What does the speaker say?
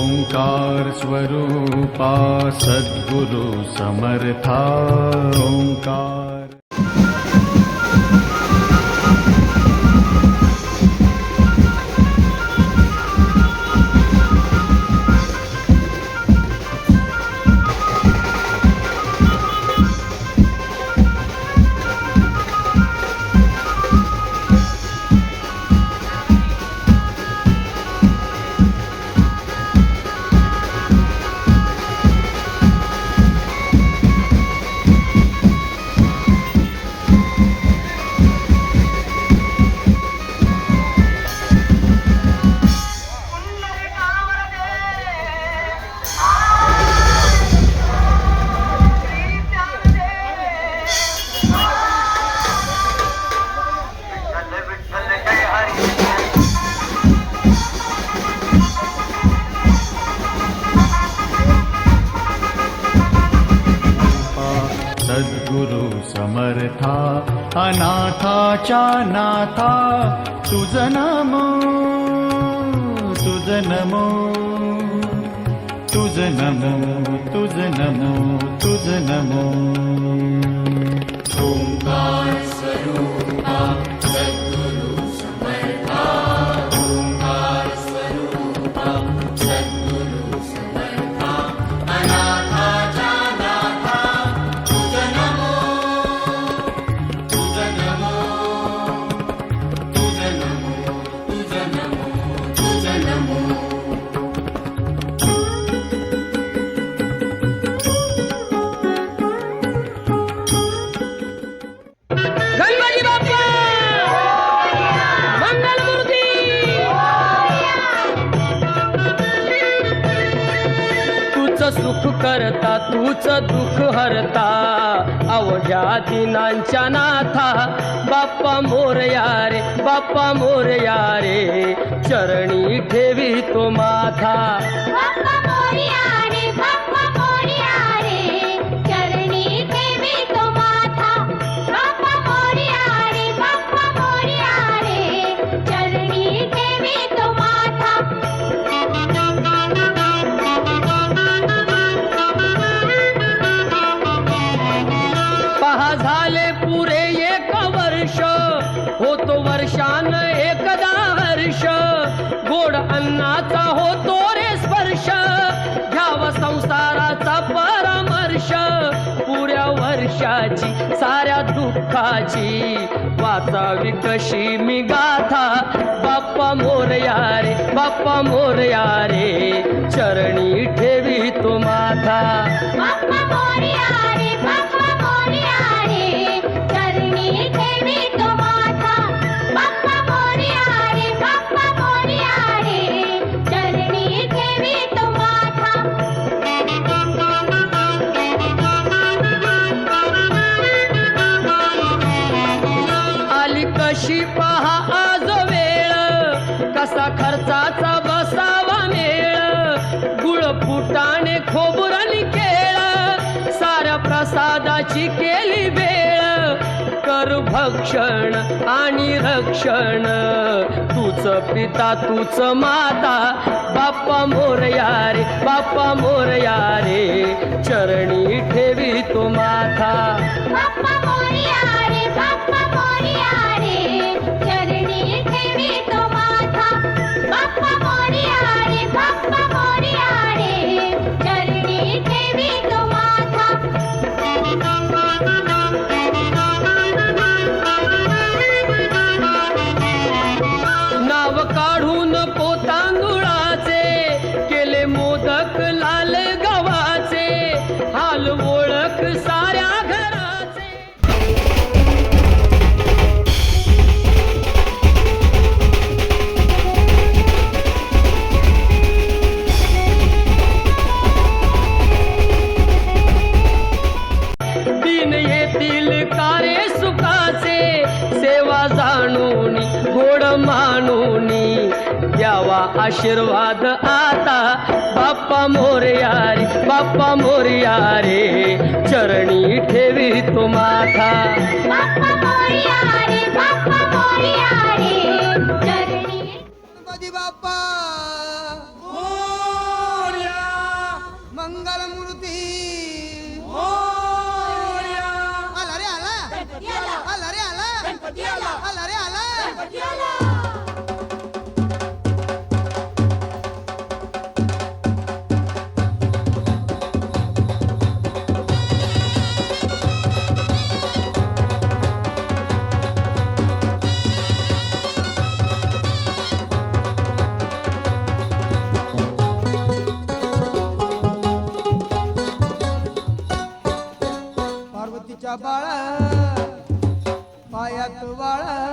ओंकार स्वरूपा सद्गुरु समर्था ओंकार। सद्गुरु समर्था अनाथाच्या नाथा तुझ नमो तुझ नमो तुझ नमो तुझ नमो तुझ नमो। ओंकार स्वरूपा सद्गुरु समर्था ओंकार स्वरूपा सद्गुरु समर्था अनाथाच्या नाथा तुझ नमो तुझ नमो तुझ नमो तुझ नमो तुझ नमो। गणपती बाप्पा मंगलमूर्ती। तूच सुख करता तूच दुःख हरता अवघ्या दिनांच्या नाथा बाप्पा मोरया रे बाप्पा मोरया रे चरणी ठेवी तो माथा। बाप्पा मोरया रे बाप्पा मोरया रे चरणी ठेवी तो माथा। बाप्पा मोरया रे बाप्पा मोरया रे चरणी ठेवी तो माथा। पहा झाले पुरे एक वर्ष होतो वर्षान एकदा हर्ष गोड अन्नाचा होतो रे स्पर्श घ्यावा संसाराचा परामर्श पुऱ्या वर्षाची साऱ्या दुःखाची वाचावी कशी मी गाथा बाप्पा मोरया रे बाप्पा मोरया रे चरणी ठेवी तो माथा। बाप्पा मोरया रे बाप्पा मोरया रे चरणी ठेवी तो माथा। बाप्पा मोरया रे बाप्पा मोरया रे चरणी ठेवी तो माथा। आली कशी पहा आज वेळ कसा खर्चाचा बसावा मेळ गुळ फुटाणे खोबरणी केळ साऱ्या प्रसादाची केली वेळ कर भक्षण आणि रक्षण तूच पिता तूच माता बाप्पा मोरया रे बाप्पा मोरया रे चरणी ठेवी तो माथा। बाप्पा मोरया रे बाप्पा मोरया रे चरणी ठेवी तो माथा। बाप्पा मोरया रे बाप्पा मोरया रे चरणी ठेवी तो माथा। नाव काढून पोतांदुळाचे केले मोदक लाल गव्हाचे हाल ओळख साऱ्या घराचे। दिन येतील कारे सुखाचे सेवा जाणून गोड मानून द्यावा आशीर्वाद आता बाप्पा मोरया रे बाप्पा मोरया रे चरणी ठेवी तो माथा। बाप्पा मोरया रे बाप्पा मोरया रे चरणी गणपती बाप्पा आला रे आला. पार्वतीच्या बाळा पायात वाळा